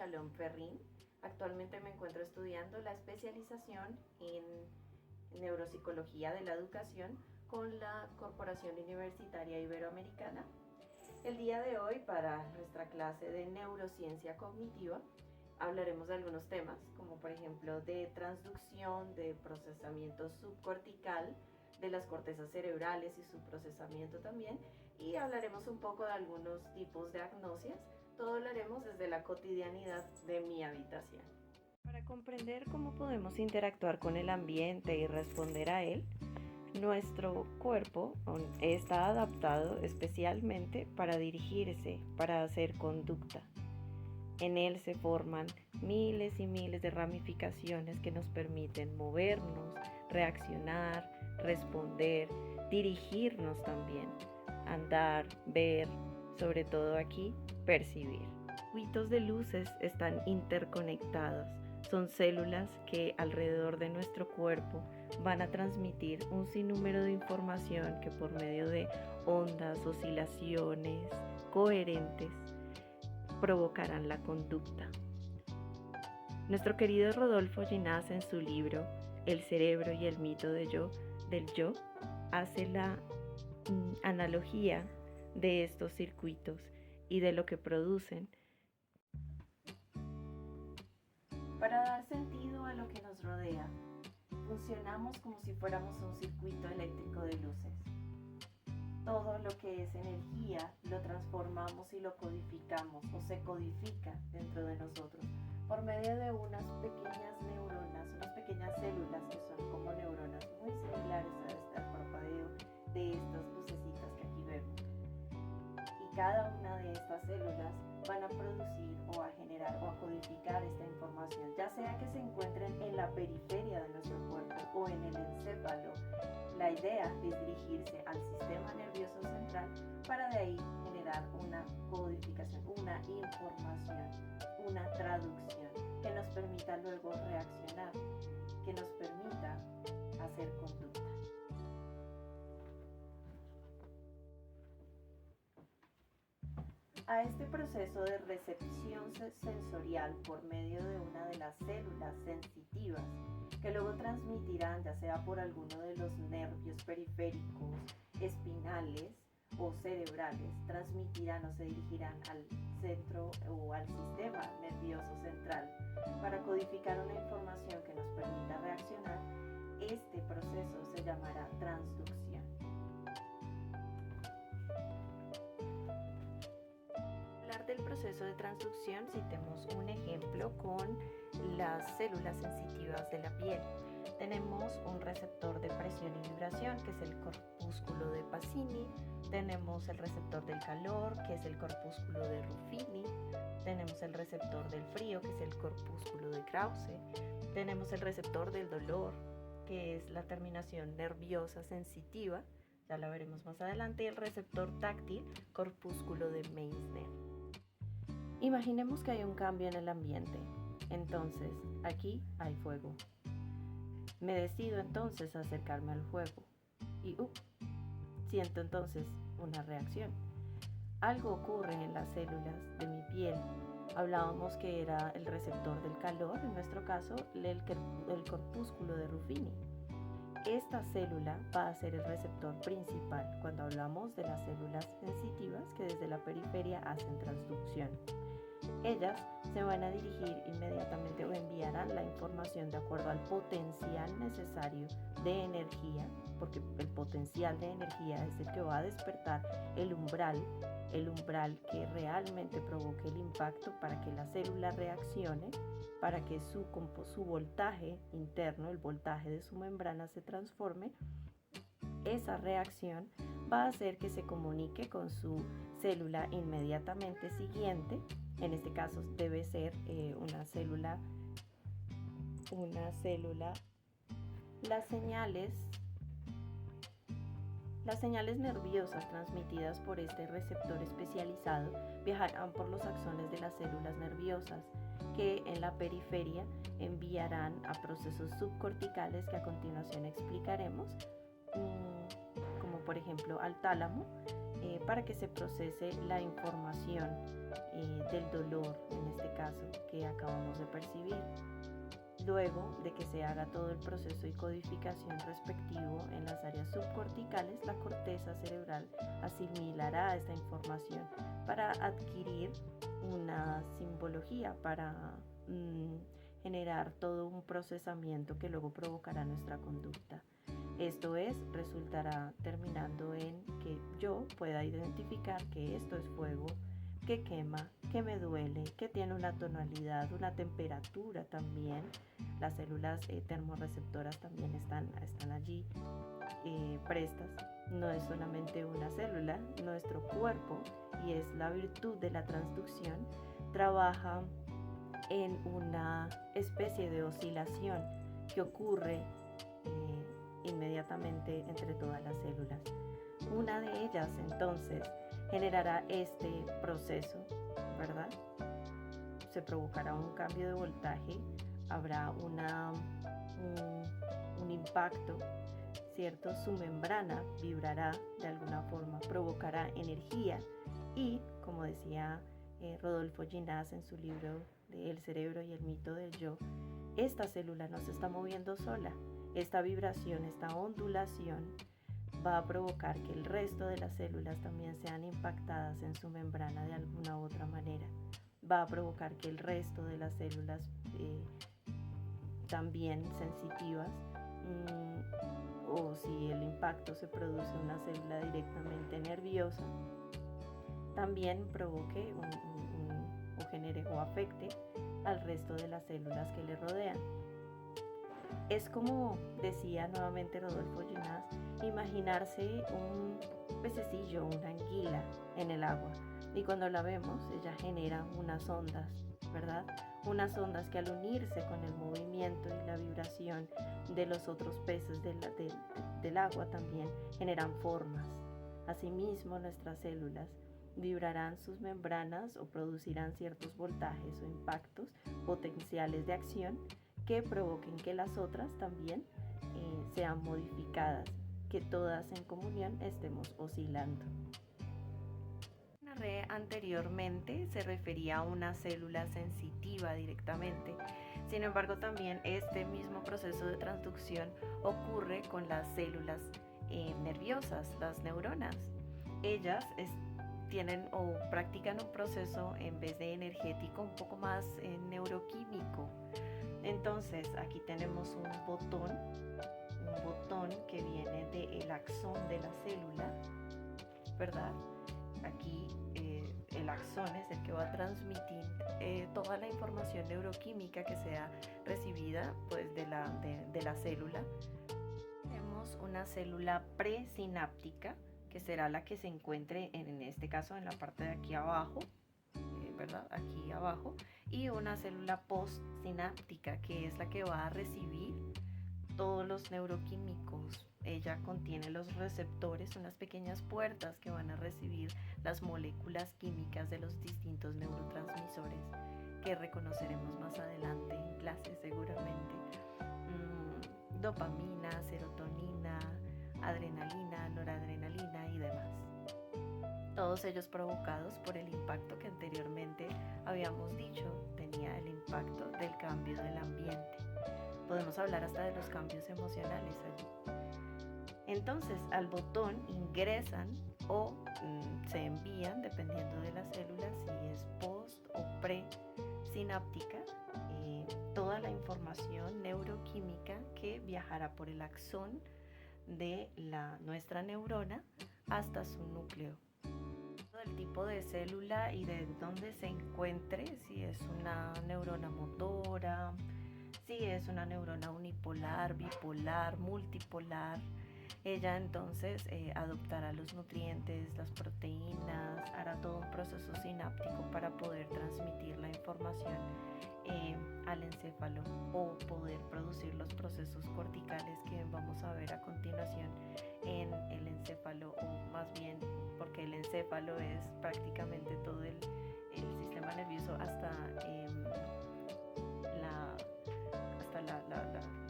Salón Ferrín. Actualmente me encuentro estudiando la especialización en Neuropsicología de la Educación con la Corporación Universitaria Iberoamericana. El día de hoy, para nuestra clase de Neurociencia Cognitiva, hablaremos de algunos temas, como por ejemplo de transducción, de procesamiento subcortical, de las cortezas cerebrales y su procesamiento también, y hablaremos un poco de algunos tipos de agnosias. Todo lo haremos desde la cotidianidad de mi habitación. Para comprender cómo podemos interactuar con el ambiente y responder a él, nuestro cuerpo está adaptado especialmente para dirigirse, para hacer conducta. En él se forman miles y miles de ramificaciones que nos permiten movernos, reaccionar, responder, dirigirnos también, andar, ver, sobre todo aquí, percibir. Los circuitos de luces están interconectados. Son células que alrededor de nuestro cuerpo van a transmitir un sinnúmero de información que por medio de ondas, oscilaciones coherentes provocarán la conducta. Nuestro querido Rodolfo Ginás, en su libro El cerebro y el mito del yo, hace la analogía de estos circuitos y de lo que producen para dar sentido a lo que nos rodea. Funcionamos como si fuéramos un circuito eléctrico de luces. Todo lo que es energía lo transformamos y lo codificamos o se codifica dentro de nosotros por medio de unas pequeñas neuronas, unas pequeñas células que son como neuronas muy similares a este parpadeo de estas lucecitas que aquí vemos. Y cada una de estas células van a producir o a generar o a codificar esta información, ya sea que se encuentren en la periferia de nuestro cuerpo o en el encéfalo. La idea es dirigirse al sistema nervioso central para de ahí generar una codificación, una información, una traducción que nos permita luego reaccionar, que nos permita hacer conducta. A este proceso de recepción sensorial por medio de una de las células sensitivas, que luego transmitirán ya sea por alguno de los nervios periféricos, espinales o cerebrales, transmitirán o se dirigirán al centro o al sistema nervioso central para codificar una información que nos permita reaccionar. Este proceso se llamará transducción. Del proceso de transducción, citemos un ejemplo con las células sensitivas de la piel. Tenemos un receptor de presión y vibración, que es el corpúsculo de Pacini. Tenemos el receptor del calor, que es el corpúsculo de Ruffini. Tenemos el receptor del frío, que es el corpúsculo de Krause. Tenemos el receptor del dolor, que es la terminación nerviosa sensitiva, ya la veremos más adelante, y el receptor táctil, corpúsculo de Meissner. Imaginemos que hay un cambio en el ambiente. Entonces, aquí hay fuego. Me decido entonces a acercarme al fuego y siento entonces una reacción. Algo ocurre en las células de mi piel. Hablábamos que era el receptor del calor, en nuestro caso el corpúsculo de Ruffini. Esta célula va a ser el receptor principal cuando hablamos de las células sensitivas que desde la periferia hacen transducción. Ellas se van a dirigir inmediatamente o enviarán la información de acuerdo al potencial necesario de energía, porque el potencial de energía es el que va a despertar el umbral que realmente provoque el impacto para que la célula reaccione, para que su voltaje interno, el voltaje de su membrana se transforme. Esa reacción va a hacer que se comunique con su célula inmediatamente siguiente. En este caso debe ser una célula. Las señales nerviosas transmitidas por este receptor especializado viajarán por los axones de las células nerviosas, que en la periferia enviarán a procesos subcorticales que a continuación explicaremos, como por ejemplo al tálamo, para que se procese la información del dolor, en este caso, que acabamos de percibir. Luego de que se haga todo el proceso y codificación respectivo en las áreas subcorticales, la corteza cerebral asimilará esta información para adquirir una simbología, para generar todo un procesamiento que luego provocará nuestra conducta. Esto resultará terminando en que yo pueda identificar que esto es fuego, que quema, que me duele, que tiene una tonalidad, una temperatura también. Las células termorreceptoras también están allí prestas. No es solamente una célula, nuestro cuerpo, y es la virtud de la transducción, trabaja en una especie de oscilación que ocurre inmediatamente entre todas las células. Una de ellas entonces generará este proceso, ¿verdad? Se provocará un cambio de voltaje, habrá un impacto, ¿cierto? Su membrana vibrará de alguna forma, provocará energía y, como decía Rodolfo Ginás en su libro de El cerebro y el mito del yo, esta célula no se está moviendo sola. Esta vibración, esta ondulación va a provocar que el resto de las células también sean impactadas en su membrana de alguna u otra manera. Va a provocar que el resto de las células también sensitivas, o si el impacto se produce en una célula directamente nerviosa, también provoque o genere o afecte al resto de las células que le rodean. Es como decía nuevamente Rodolfo Ginás, imaginarse un pececillo, una anguila en el agua, y cuando la vemos ella genera unas ondas, ¿verdad? Unas ondas que al unirse con el movimiento y la vibración de los otros peces del agua también generan formas. Asimismo, nuestras células vibrarán sus membranas o producirán ciertos voltajes o impactos potenciales de acción que provoquen que las otras también sean modificadas, que todas en comunión estemos oscilando. Narré anteriormente se refería a una célula sensitiva directamente. Sin embargo, también este mismo proceso de transducción ocurre con las células nerviosas, las neuronas. Ellas tienen o practican un proceso, en vez de energético, un poco más neuroquímico. Entonces aquí tenemos un botón que viene del axón de la célula, ¿verdad? Aquí el axón es el que va a transmitir toda la información neuroquímica que sea recibida pues, de la célula. Tenemos una célula presináptica, que será la que se encuentre en este caso en la parte de aquí abajo, ¿verdad? Aquí abajo, y una célula postsináptica, que es la que va a recibir todos los neuroquímicos. Ella contiene los receptores, unas pequeñas puertas que van a recibir las moléculas químicas de los distintos neurotransmisores que reconoceremos más adelante en clase seguramente. Dopamina, serotonina, adrenalina, noradrenalina y demás. Todos ellos provocados por el impacto que anteriormente habíamos dicho, tenía el impacto del cambio del ambiente. Podemos hablar hasta de los cambios emocionales allí. Entonces, al botón ingresan o se envían, dependiendo de las células, si es post o presináptica, toda la información neuroquímica que viajará por el axón de nuestra neurona hasta su núcleo. El tipo de célula y de dónde se encuentre, si es una neurona motora, si es una neurona unipolar, bipolar, multipolar, ella entonces adoptará los nutrientes, las proteínas, hará todo un proceso sináptico para poder transmitir la información al encéfalo o poder producir los procesos corticales que vamos a ver a continuación en el encéfalo, o más bien porque el encéfalo es prácticamente todo el sistema nervioso hasta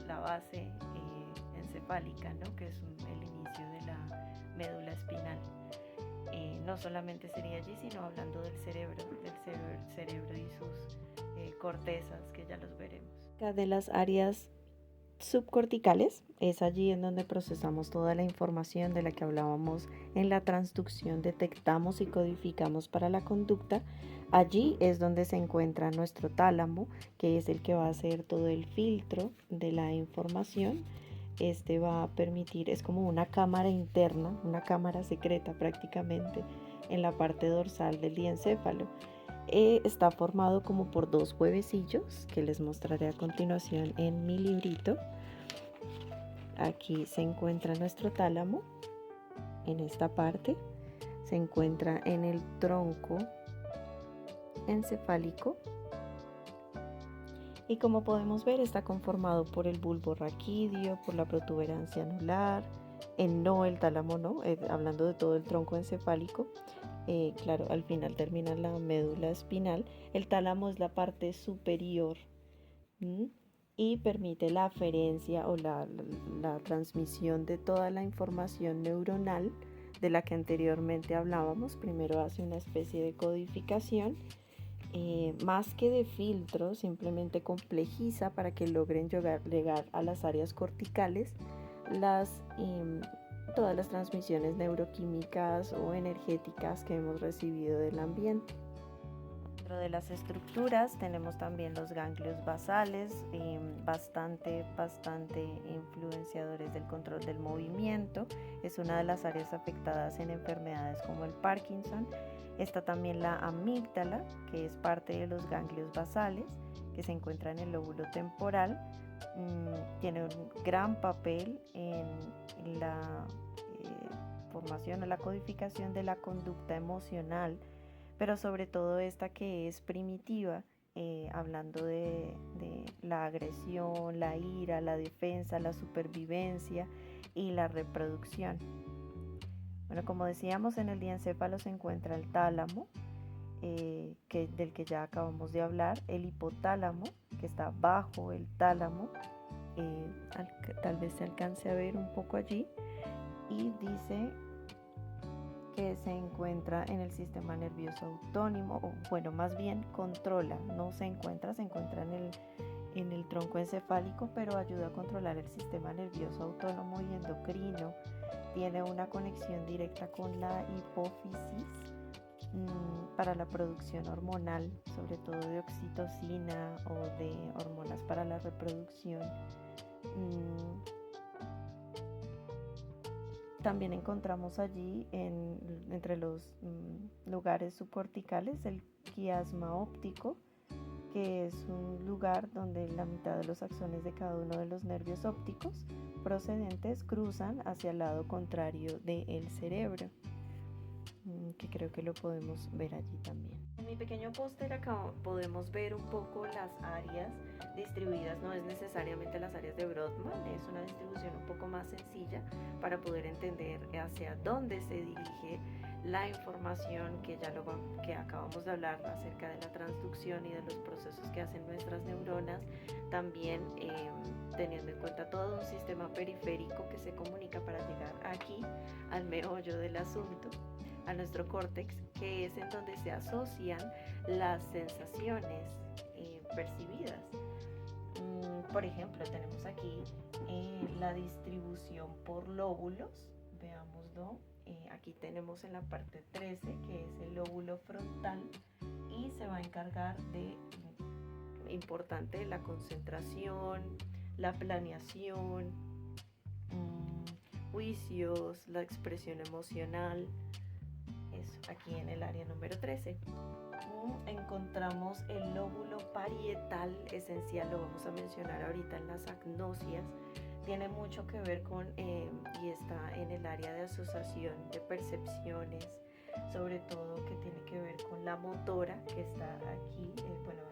la base encefálica, ¿no? Que es el inicio de la médula espinal. no solamente sería allí, sino hablando del cerebro y sus cortezas, que ya los veremos. De las áreas subcorticales es allí en donde procesamos toda la información de la que hablábamos en la transducción, detectamos y codificamos para la conducta. Allí es donde se encuentra nuestro tálamo, que es el que va a hacer todo el filtro de la información. Este va a permitir, es como una cámara interna, una cámara secreta prácticamente en la parte dorsal del diencéfalo. Está formado como por dos huevecillos que les mostraré a continuación en mi librito. Aquí se encuentra nuestro tálamo, en esta parte. Se encuentra en el tronco encefálico. Y como podemos ver, está conformado por el bulbo raquídeo, por la protuberancia anular, el tálamo no, hablando de todo el tronco encefálico. Claro, al final termina la médula espinal. El tálamo es la parte superior y permite la aferencia o la transmisión de toda la información neuronal de la que anteriormente hablábamos. Primero hace una especie de codificación. Más que de filtro, simplemente complejiza para que logren llegar a las áreas corticales todas las transmisiones neuroquímicas o energéticas que hemos recibido del ambiente. Dentro de las estructuras tenemos también los ganglios basales, bastante influenciadores del control del movimiento. Es una de las áreas afectadas en enfermedades como el Parkinson. Está también la amígdala, que es parte de los ganglios basales, que se encuentra en el lóbulo temporal. Tiene un gran papel en la formación o la codificación de la conducta emocional, pero sobre todo esta que es primitiva, hablando de la agresión, la ira, la defensa, la supervivencia y la reproducción. Bueno, como decíamos, en el diencéfalo se encuentra el tálamo, del que ya acabamos de hablar, el hipotálamo, que está bajo el tálamo, tal vez se alcance a ver un poco allí, y dice que se encuentra en el sistema nervioso autónomo, o bueno, más bien controla, no se encuentra en el tronco encefálico, pero ayuda a controlar el sistema nervioso autónomo y endocrino. Tiene una conexión directa con la hipófisis para la producción hormonal, sobre todo de oxitocina o de hormonas para la reproducción. También encontramos allí, entre los lugares subcorticales, el quiasma óptico, que es un lugar donde la mitad de los axones de cada uno de los nervios ópticos procedentes cruzan hacia el lado contrario del cerebro, que creo que lo podemos ver allí también. En mi pequeño póster acá podemos ver un poco las áreas distribuidas. No es necesariamente las áreas de Brodmann, es una distribución un poco más sencilla para poder entender hacia dónde se dirige la información que acabamos de hablar acerca de la transducción y de los procesos que hacen nuestras neuronas, también teniendo en cuenta todo un sistema periférico que se comunica para llegar aquí al meollo del asunto, a nuestro córtex, que es en donde se asocian las sensaciones percibidas. Por ejemplo, tenemos aquí la distribución por lóbulos, veámoslo. Aquí tenemos en la parte 13, que es el lóbulo frontal, y se va a encargar de, importante, la concentración, la planeación, juicios, la expresión emocional. Eso, aquí en el área número 13. Encontramos el lóbulo parietal, esencial, lo vamos a mencionar ahorita en las agnosias. Tiene mucho que ver con, y está en el área de asociación de percepciones, sobre todo que tiene que ver con la motora, que está aquí,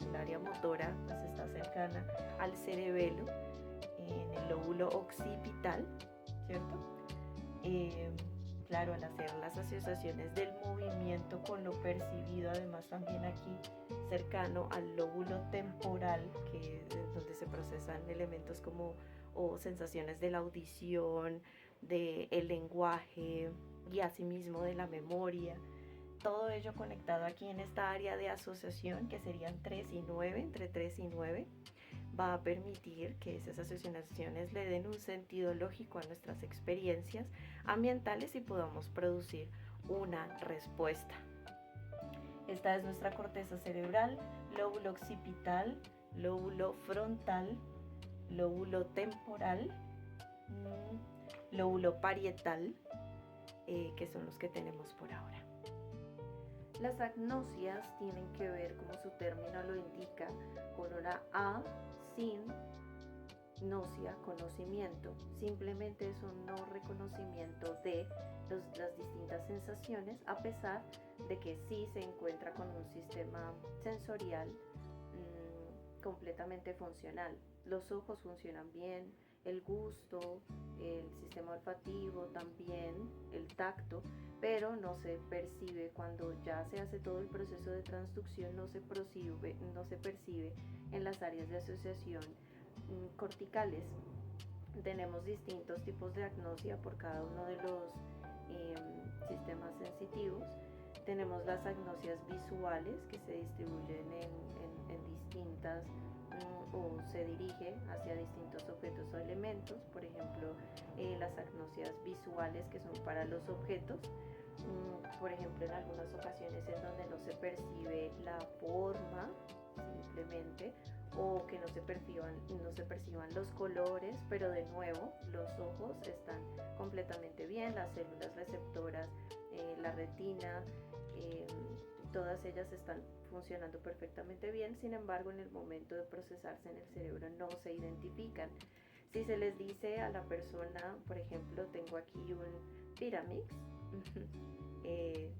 el área motora pues está cercana al cerebelo, en el lóbulo occipital, ¿cierto? Claro, al hacer las asociaciones del movimiento con lo percibido, además también aquí cercano al lóbulo temporal, que es donde se procesan elementos como o sensaciones de la audición, del lenguaje, y asimismo de la memoria. Todo ello conectado aquí en esta área de asociación, que serían 3 y 9, entre 3 y 9, va a permitir que esas asociaciones le den un sentido lógico a nuestras experiencias ambientales y podamos producir una respuesta. Esta es nuestra corteza cerebral, lóbulo occipital, lóbulo frontal, lóbulo temporal, lóbulo parietal, que son los que tenemos por ahora. Las agnosias tienen que ver, como su término lo indica, con una A sin gnosia, conocimiento. Simplemente es un no reconocimiento de las distintas sensaciones, a pesar de que sí se encuentra con un sistema sensorial completamente funcional. Los ojos funcionan bien, el gusto, el sistema olfativo también, el tacto, pero no se percibe cuando ya se hace todo el proceso de transducción, no se percibe en las áreas de asociación corticales. Tenemos distintos tipos de agnosia por cada uno de los sistemas sensitivos. Tenemos las agnosias visuales, que se distribuyen en distintas o se dirige hacia distintos objetos o elementos. Por ejemplo, las agnosias visuales, que son para los objetos, por ejemplo, en algunas ocasiones en donde no se percibe la forma simplemente, o que no se perciban los colores, pero de nuevo los ojos están completamente bien, las células receptoras, la retina, todas ellas están funcionando perfectamente bien. Sin embargo, en el momento de procesarse en el cerebro no se identifican. Si se les dice a la persona, por ejemplo, tengo aquí un Pyramix,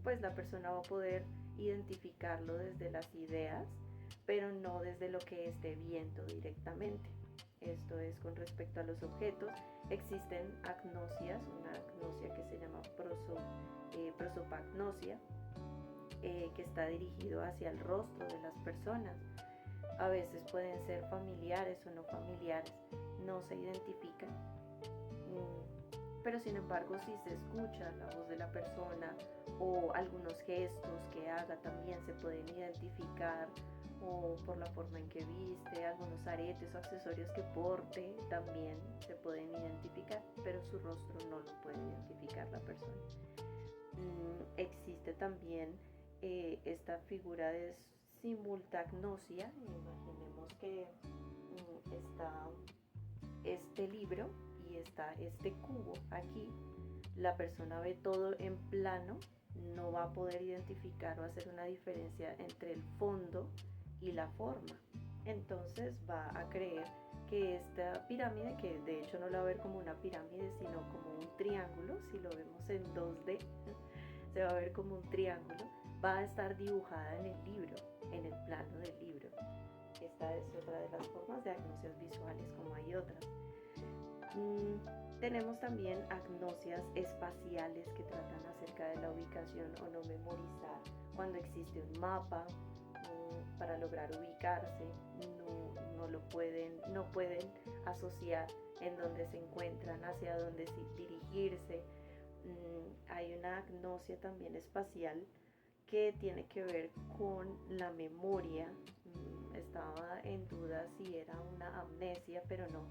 pues la persona va a poder identificarlo desde las ideas, pero no desde lo que esté viendo directamente. Esto es con respecto a los objetos. Existen agnosias, una agnosia que se llama prosopagnosia, que está dirigido hacia el rostro de las personas. A veces pueden ser familiares o no familiares, no se identifican, pero sin embargo si se escucha la voz de la persona o algunos gestos que haga también se pueden identificar, o por la forma en que viste, algunos aretes o accesorios que porte también se pueden identificar, pero su rostro no lo puede identificar la persona. Existe también esta figura de simultagnosia. Imaginemos que está este libro y está este cubo aquí. La persona ve todo en plano, no va a poder identificar o hacer una diferencia entre el fondo y la forma. Entonces va a creer que esta pirámide, que de hecho no la va a ver como una pirámide sino como un triángulo, si lo vemos en 2D se va a ver como un triángulo, va a estar dibujada en el libro, en el plano del libro. Esta es otra de las formas de agnosias visuales, como hay otras. Tenemos también agnosias espaciales, que tratan acerca de la ubicación o no memorizar. Cuando existe un mapa, para lograr ubicarse, no pueden asociar en dónde se encuentran, hacia dónde dirigirse. Hay una agnosia también espacial que tiene que ver con la memoria. Estaba en duda si era una amnesia, pero no,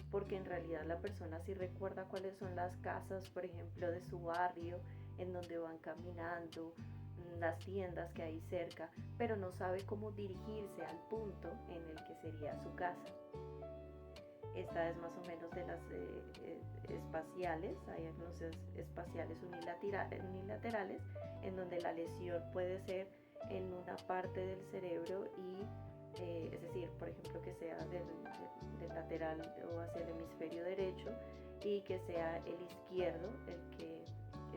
porque en realidad la persona sí recuerda cuáles son las casas, por ejemplo, de su barrio, en donde van caminando, las tiendas que hay cerca, pero no sabe cómo dirigirse al punto en el que sería su casa. Esta es más o menos de las espaciales. Hay agnosias espaciales unilaterales, en donde la lesión puede ser en una parte del cerebro y es decir, por ejemplo, que sea del lateral o hacia el hemisferio derecho, y que sea el izquierdo el que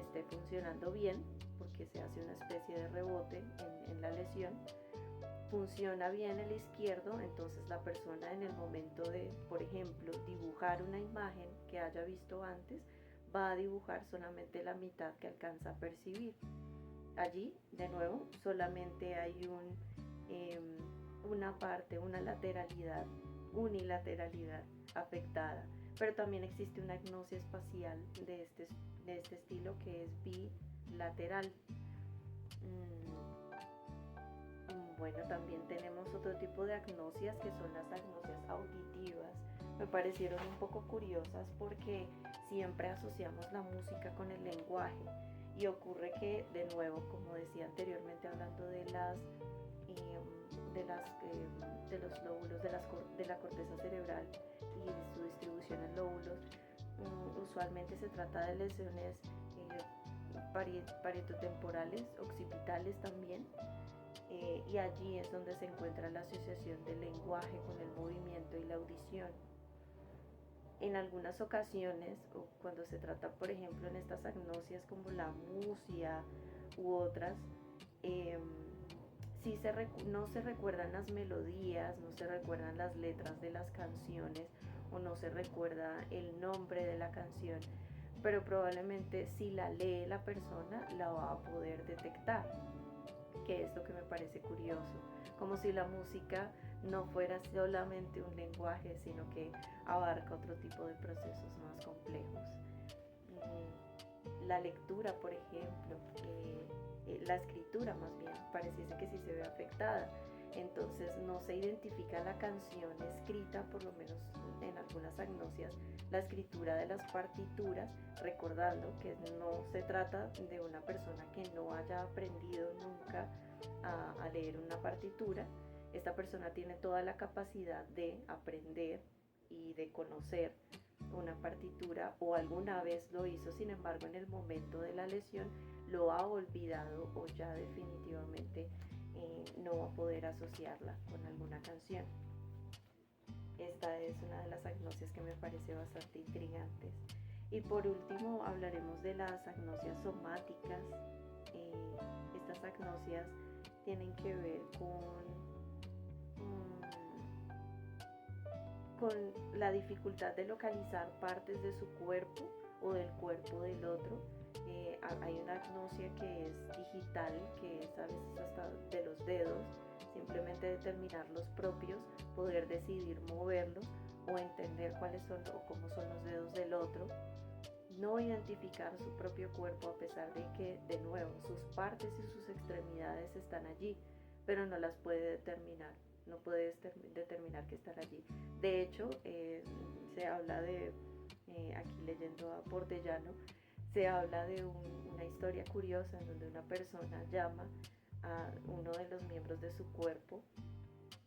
esté funcionando bien, porque se hace una especie de rebote en la lesión. Funciona bien el izquierdo, entonces la persona, en el momento de, por ejemplo, dibujar una imagen que haya visto antes, va a dibujar solamente la mitad que alcanza a percibir. Allí, de nuevo, solamente hay una parte, una unilateralidad afectada, pero también existe una agnosia espacial de este estilo que es bilateral. Bueno, también tenemos otro tipo de agnosias que son las agnosias auditivas. Me parecieron un poco curiosas porque siempre asociamos la música con el lenguaje y ocurre que, de nuevo, como decía anteriormente, hablando de los lóbulos de la corteza cerebral y de su distribución en lóbulos, usualmente se trata de lesiones parietotemporales, occipitales también, y allí es donde se encuentra la asociación del lenguaje con el movimiento y la audición. En algunas ocasiones, o cuando se trata, por ejemplo, en estas agnosias como la musia u otras, no se recuerdan las melodías, no se recuerdan las letras de las canciones o no se recuerda el nombre de la canción, pero probablemente si la lee la persona la va a poder detectar, que es lo que me parece curioso, como si la música no fuera solamente un lenguaje, sino que abarca otro tipo de procesos más complejos. La lectura, por ejemplo, la escritura más bien, pareciese que sí se ve afectada. Entonces no se identifica la canción escrita, por lo menos en algunas agnosias, la escritura de las partituras, recordando que no se trata de una persona que no haya aprendido nunca a leer una partitura. Esta persona tiene toda la capacidad de aprender y de conocer una partitura, o alguna vez lo hizo, sin embargo en el momento de la lesión lo ha olvidado o ya definitivamente no va a poder asociarla con alguna canción. Esta es una de las agnosias que me parece bastante intrigantes. Y por último hablaremos de las agnosias somáticas. Estas agnosias tienen que ver con la dificultad de localizar partes de su cuerpo o del cuerpo del otro. Hay una agnosia que es digital, que es a veces hasta de los dedos, simplemente determinar los propios, poder decidir moverlos o entender cuáles son o cómo son los dedos del otro, no identificar su propio cuerpo a pesar de que, de nuevo, sus partes y sus extremidades están allí, pero no las puede determinar, no puede determinar que están allí. De hecho, se habla de, aquí leyendo a Portellano, se habla de una historia curiosa en donde una persona llama a uno de los miembros de su cuerpo,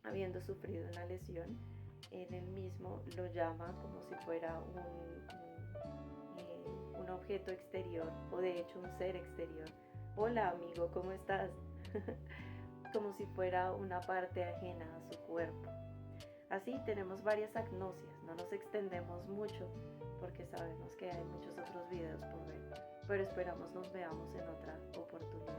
habiendo sufrido una lesión, en el mismo lo llama como si fuera un objeto exterior, o de hecho un ser exterior. Hola amigo, ¿cómo estás? Como si fuera una parte ajena a su cuerpo. Así tenemos varias agnosias, no nos extendemos mucho porque sabemos que hay muchos otros videos por ver, pero esperamos nos veamos en otra oportunidad.